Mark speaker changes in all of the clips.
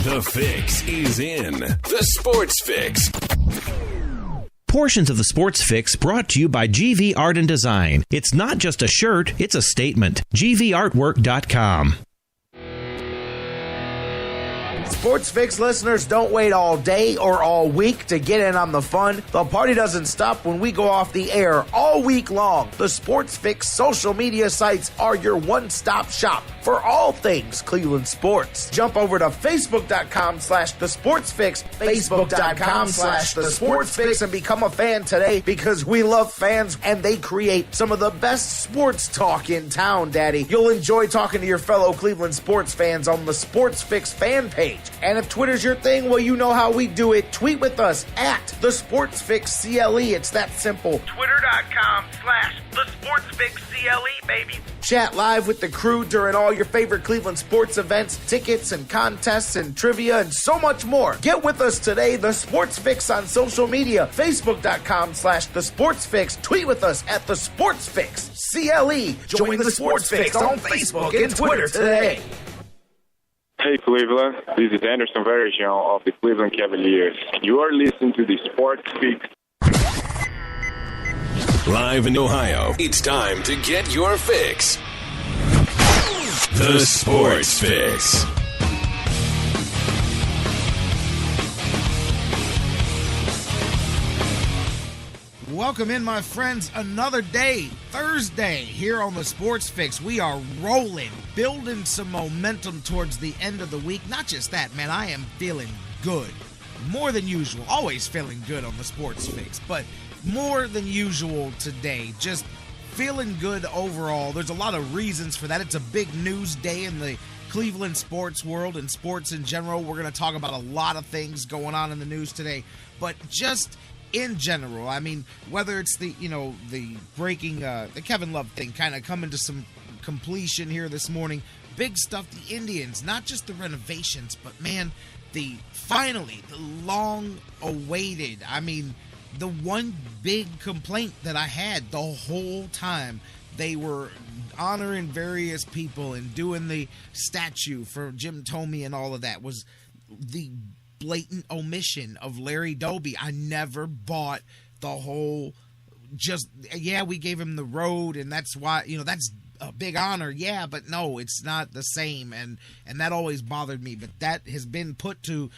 Speaker 1: The Fix is in. The Sports Fix.
Speaker 2: Portions of the Sports Fix brought to you by GV Art and Design. It's not just a shirt, it's a statement. GVArtwork.com.
Speaker 3: Sports Fix listeners, don't wait all day or all week to get in on the fun. The party doesn't stop when we go off the air all week long. The Sports Fix social media sites are your one-stop shop for all things Cleveland sports. Jump over to Facebook.com/TheSportsFix, Facebook.com/TheSportsFix, and become a fan today because we love fans and they create some of the best sports talk in town, Daddy. You'll enjoy talking to your fellow Cleveland sports fans on the Sports Fix fan page. And if Twitter's your thing, well, you know how we do it. Tweet with us at TheSportsFixCLE. It's that simple. Twitter.com/TheSportsFixCLE, baby. Chat live with the crew during all your favorite Cleveland sports events, tickets and contests and trivia and so much more. Get with us today, The Sports Fix on social media, Facebook.com/TheSportsFix. Tweet with us at TheSportsFixCLE. Join the Sports Fix on Facebook and Twitter today.
Speaker 4: Hey Cleveland, this is Anderson Varejão of the Cleveland Cavaliers. You are listening to the Sports Fix.
Speaker 1: Live in Ohio, it's time to get your fix. The Sports Fix.
Speaker 5: Welcome in, my friends. Another day, Thursday, here on the Sports Fix. We are rolling, building some momentum towards the end of the week. Not just that, man, I am feeling good. More than usual. Always feeling good on the Sports Fix, but more than usual today. Just feeling good overall. There's a lot of reasons for that. It's a big news day in the Cleveland sports world and sports in general. We're going to talk about a lot of things going on in the news today, but just in general, I mean, whether it's the breaking, the Kevin Love thing kind of coming to some completion here this morning. Big stuff, the Indians, not just the renovations, but man, the long awaited, I mean, the one big complaint that I had the whole time they were honoring various people and doing the statue for Jim Thome and all of that was the blatant omission of Larry Doby. I never bought the whole we gave him the road and that's why, that's a big honor. Yeah, but no, it's not the same. And that always bothered me. But that has been put to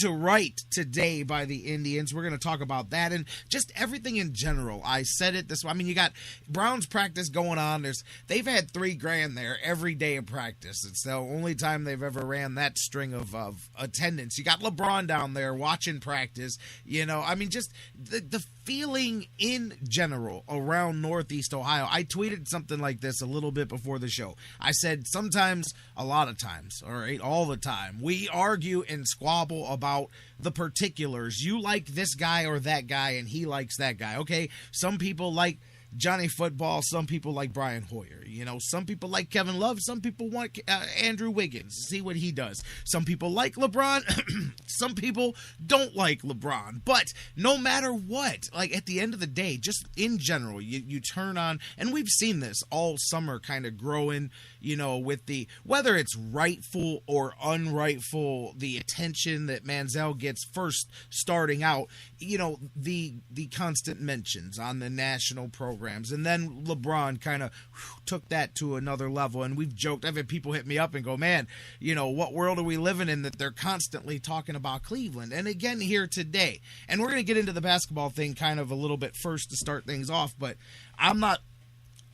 Speaker 5: right today by the Indians. We're going to talk about that and just everything in general. I said it this way. I mean, you got Browns practice going on. They've had $3,000 there every day of practice. It's the only time they've ever ran that string of attendance. You got LeBron down there watching practice. I mean, just the feeling in general around Northeast Ohio. I tweeted something like this a little bit before the show. I said sometimes, a lot of times, all right, all the time, we argue and squabble about the particulars. You like this guy or that guy, and he likes that guy. Okay, some people like Johnny Football, some people like Brian Hoyer. Some people like Kevin Love, some people want Andrew Wiggins. See what he does. Some people like LeBron, some people don't like LeBron. But no matter what, like at the end of the day, just in general, you turn on, and we've seen this all summer kind of growing, with whether it's rightful or unrightful, the attention that Manziel gets first starting out, the constant mentions on the national programs. And then LeBron kind of took that to another level. And we've joked, I've had people hit me up and go, man, what world are we living in that they're constantly talking about Cleveland? And again, here today, and we're going to get into the basketball thing kind of a little bit first to start things off, but I'm not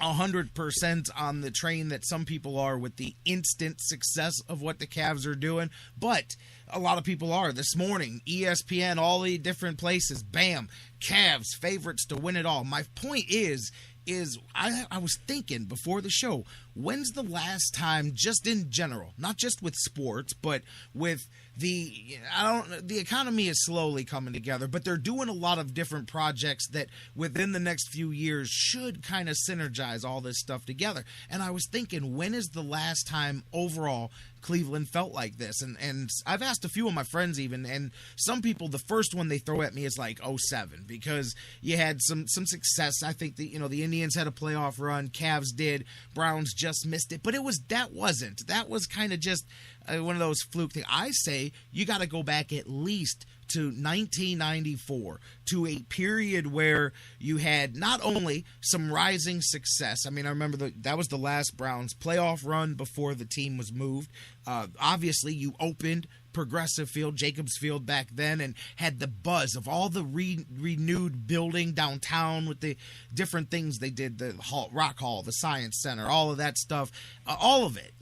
Speaker 5: 100% on the train that some people are with the instant success of what the Cavs are doing, but a lot of people are. This morning, ESPN, all the different places, bam, Cavs, favorites to win it all. My point is I was thinking before the show, when's the last time, just in general, not just with sports, but with the economy is slowly coming together, but they're doing a lot of different projects that within the next few years should kind of synergize all this stuff together. And I was thinking, when is the last time overall Cleveland felt like this? And I've asked a few of my friends even, and some people, the first one they throw at me is like 07, because you had some success. I think the Indians had a playoff run, Cavs did, Browns just missed it. But that was kind of just one of those fluke things. I say you got to go back at least to 1994, to a period where you had not only some rising success. I mean, I remember that was the last Browns playoff run before the team was moved. Obviously, you opened Progressive Field, Jacobs Field back then, and had the buzz of all the renewed building downtown with the different things they did, the Rock Hall, the Science Center, all of that stuff, all of it.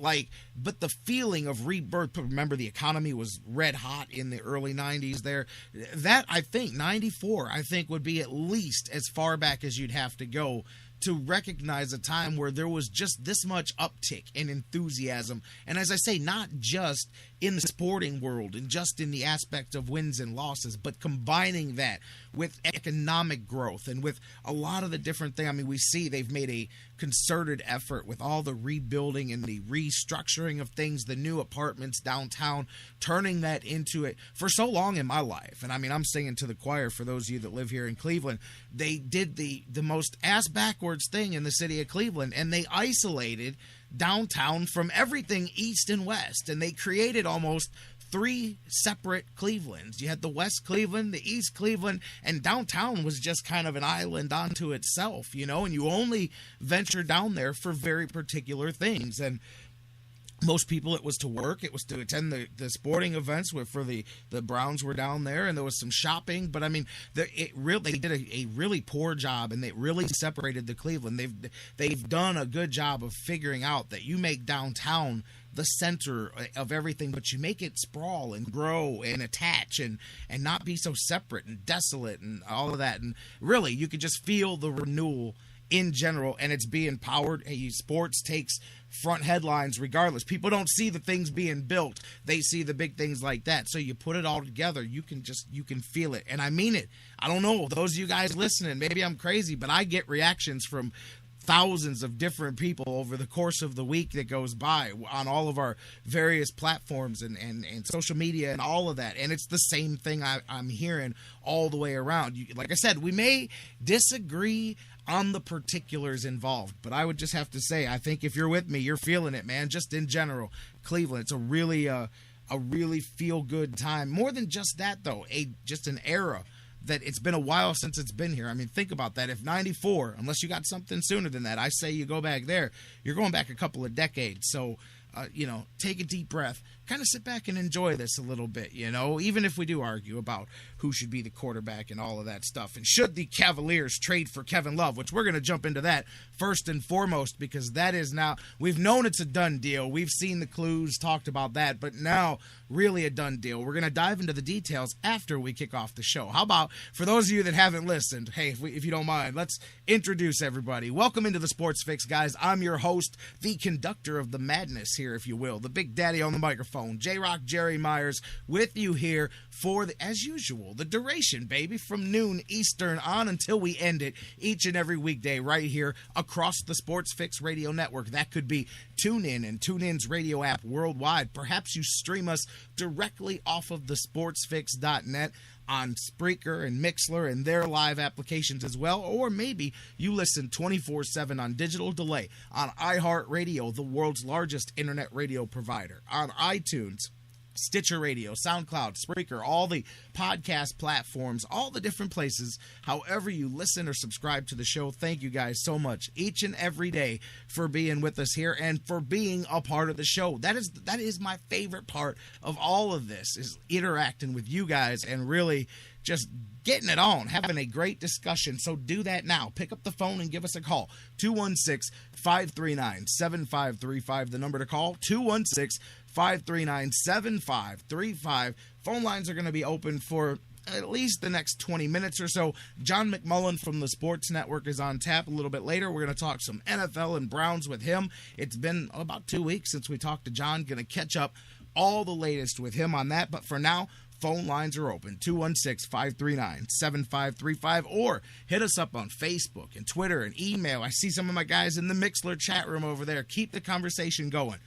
Speaker 5: But the feeling of rebirth, remember the economy was red hot in the early 90s there. That, I think, 94, I think would be at least as far back as you'd have to go to recognize a time where there was just this much uptick in enthusiasm. And as I say, not just in the sporting world and just in the aspect of wins and losses, but combining that with economic growth and with a lot of the different things. I mean, we see they've made a concerted effort with all the rebuilding and the restructuring of things, the new apartments downtown, turning that into it for so long in my life. And I mean, I'm singing to the choir for those of you that live here in Cleveland. They did the most ass backwards thing in the city of Cleveland, and they isolated downtown from everything east and west, and they created almost 3 separate Clevelands. You had the West Cleveland, the East Cleveland, and downtown was just kind of an island unto itself, and you only venture down there for very particular things. And most people, it was to work, it was to attend the sporting events where for the Browns were down there, and there was some shopping. But I mean, they did a really poor job, and they really separated the Cleveland. They've done a good job of figuring out that you make downtown the center of everything, but you make it sprawl and grow and attach and not be so separate and desolate and all of that. And really, you could just feel the renewal in general, and it's being powered. Hey, sports takes front headlines regardless. People don't see the things being built. They see the big things like that. So you put it all together, you can feel it. And I mean it. I don't know, those of you guys listening, maybe I'm crazy, but I get reactions from thousands of different people over the course of the week that goes by on all of our various platforms and social media and all of that. And it's the same thing I'm hearing all the way around. Like I said, we may disagree on the particulars involved, but I would just have to say, I think if you're with me, you're feeling it, man. Just in general, Cleveland, it's a really feel-good time. More than just that, though, just an era that it's been a while since it's been here. I mean, think about that. If 94, unless you got something sooner than that, I say you go back there, you're going back a couple of decades. So, take a deep breath, kind of sit back and enjoy this a little bit, even if we do argue about who should be the quarterback and all of that stuff. And should the Cavaliers trade for Kevin Love, which we're going to jump into that first and foremost, because that is now, we've known it's a done deal. We've seen the clues, talked about that, but now really a done deal. We're going to dive into the details after we kick off the show. How about, for those of you that haven't listened, hey, if you don't mind, let's introduce everybody. Welcome into the Sports Fix, guys. I'm your host, the conductor of the madness here, if you will, the big daddy on the microphone, J-Rock Jerry Myers, with you here for, as usual, the duration, baby, from noon Eastern on until we end it each and every weekday right here across the Sports Fix radio network. That could be TuneIn and TuneIn's radio app worldwide. Perhaps you stream us directly off of the sportsfix.net on Spreaker and Mixler and their live applications as well, or maybe you listen 24/7 on digital delay on iHeartRadio, the world's largest internet radio provider, on iTunes, Stitcher Radio, SoundCloud, Spreaker, all the podcast platforms, all the different places, however you listen or subscribe to the show. Thank you guys so much each and every day for being with us here and for being a part of the show. That is my favorite part of all of this, is interacting with you guys and really just getting it on, having a great discussion. So do that now. Pick up the phone and give us a call. 216-539-7535, the number to call. 216-539-7535. Phone lines are going to be open for at least the next 20 minutes or so. John McMullen from the Sports Network is on tap a little bit later. We're going to talk some NFL and Browns with him. It's been about 2 weeks since we talked to John. Going to catch up all the latest with him on that. But for now, phone lines are open, 216-539-7535, or hit us up on Facebook and Twitter and email. I see some of my guys in the Mixler chat room over there. Keep the conversation going.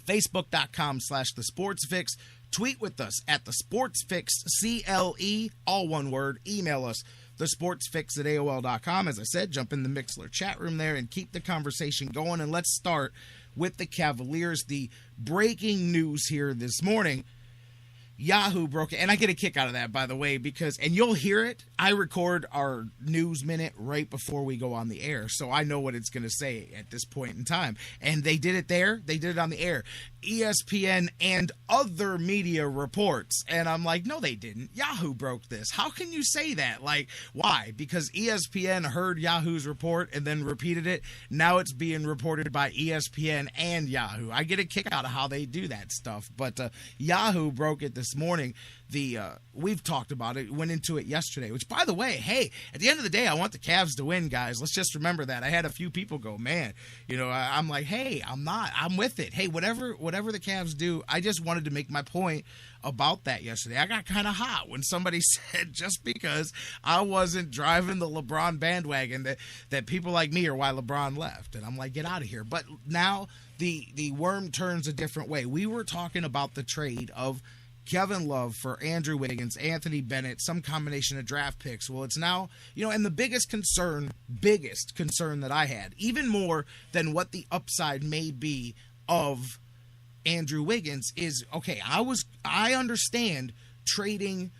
Speaker 5: Facebook.com/The Sports Fix. Tweet with us at The Sports Fix, CLE, all one word. Email us, thesportsfix at AOL.com. As I said, jump in the Mixler chat room there and keep the conversation going. And let's start with the Cavaliers. The breaking news here this morning, Yahoo broke it, and I get a kick out of that, by the way, because, and you'll hear it, I record our news minute right before we go on the air, so I know what it's going to say at this point in time. And they did it there, they did it on the air. ESPN and other media reports, and I'm like, no, they didn't. Yahoo broke this. How can you say that? Like, why? Because ESPN heard Yahoo's report and then repeated it. Now it's being reported by ESPN and Yahoo. I get a kick out of how they do that stuff, but Yahoo broke it this morning. We've talked about it, went into it yesterday, which, by the way, hey, at the end of the day, I want the Cavs to win, guys. Let's just remember that. I had a few people go, man, I'm like, hey, I'm with it. Hey, whatever the Cavs do, I just wanted to make my point about that yesterday. I got kind of hot when somebody said just because I wasn't driving the LeBron bandwagon that people like me are why LeBron left. And I'm like, get out of here. But now the worm turns a different way. We were talking about the trade of Kevin Love for Andrew Wiggins, Anthony Bennett, some combination of draft picks. Well, it's now, and the biggest concern that I had, even more than what the upside may be of Andrew Wiggins, is, okay, I understand trading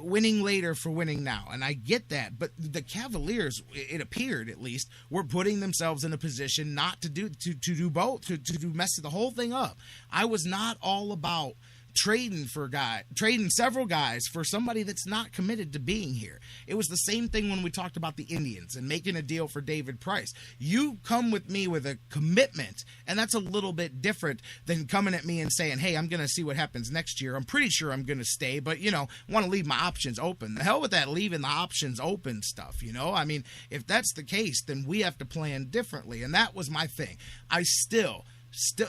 Speaker 5: winning later for winning now, and I get that, but the Cavaliers, it appeared at least, were putting themselves in a position not to do both, to mess the whole thing up. I was not all about trading several guys for somebody that's not committed to being here. It was the same thing when we talked about the Indians and making a deal for David Price. You come with me with a commitment, and that's a little bit different than coming at me and saying, hey, I'm going to see what happens next year. I'm pretty sure I'm going to stay, but, want to leave my options open. The hell with that leaving the options open stuff, I mean, if that's the case, then we have to plan differently, and that was my thing. I still,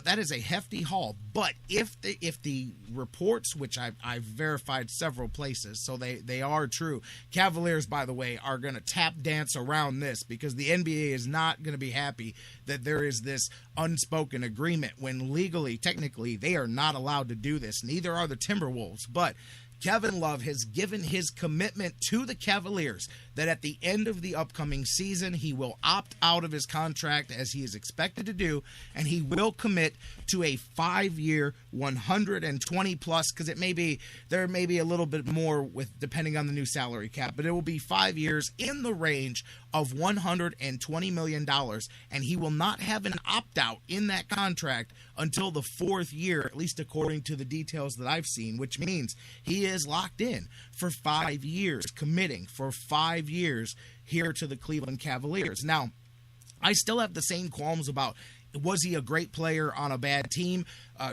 Speaker 5: that is a hefty haul. But if the reports, which I've verified several places, so they are true. Cavaliers, by the way, are going to tap dance around this because the NBA is not going to be happy that there is this unspoken agreement when legally, technically, they are not allowed to do this. Neither are the Timberwolves. But Kevin Love has given his commitment to the Cavaliers that at the end of the upcoming season, he will opt out of his contract as he is expected to do, and he will commit to a 5-year, 120 plus, because there may be a little bit more with depending on the new salary cap, but it will be 5 years in the range of $120 million, and he will not have an opt-out in that contract until the 4th year, at least according to the details that I've seen, which means he is locked in for 5 years, committing for 5 years here to the Cleveland Cavaliers. Now, I still have the same qualms about, was he a great player on a bad team?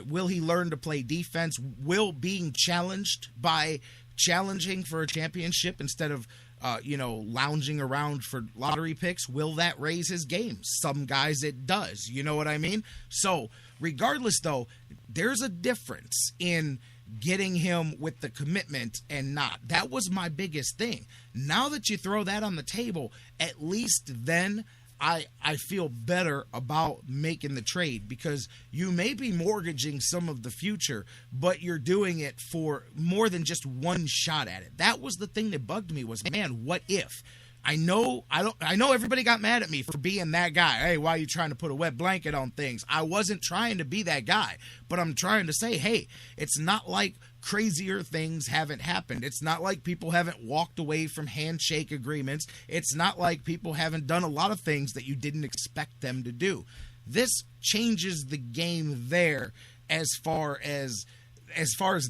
Speaker 5: Will he learn to play defense? Will being challenged by challenging for a championship instead of lounging around for lottery picks, will that raise his game? Some guys it does. You know what I mean? So regardless, though, there's a difference in getting him with the commitment and not. That was my biggest thing. Now that you throw that on the table, at least then I feel better about making the trade, because you may be mortgaging some of the future, but you're doing it for more than just one shot at it. That was the thing that bugged me was, man, what if? I know everybody got mad at me for being that guy. Hey, why are you trying to put a wet blanket on things? I wasn't trying to be that guy, but I'm trying to say, hey, it's not like crazier things haven't happened. It's not like people haven't walked away from handshake agreements. It's not like people haven't done a lot of things that you didn't expect them to do. This changes the game there as far as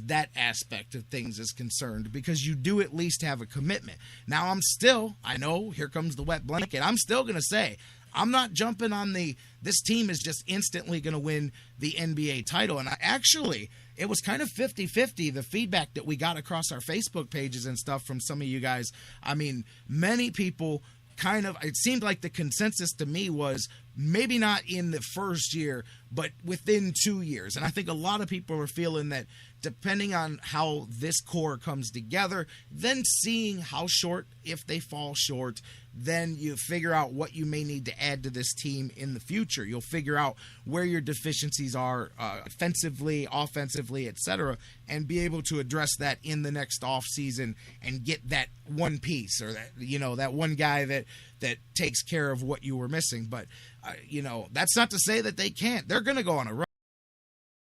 Speaker 5: that aspect of things is concerned, because you do at least have a commitment. Now I know, here comes the wet blanket. I'm still going to say, I'm not jumping on this team is just instantly going to win the NBA title. And it was kind of 50-50, the feedback that we got across our Facebook pages and stuff from some of you guys. I mean, many people it seemed like the consensus to me was maybe not in the first year, but within 2 years. And I think a lot of people are feeling that depending on how this core comes together, then seeing how short, if they fall short, then you figure out what you may need to add to this team in the future. You'll figure out where your deficiencies are defensively, offensively, etc., and be able to address that in the next offseason and get that one piece or that, that one guy that takes care of what you were missing. But, that's not to say that they can't. They're going to go on a run.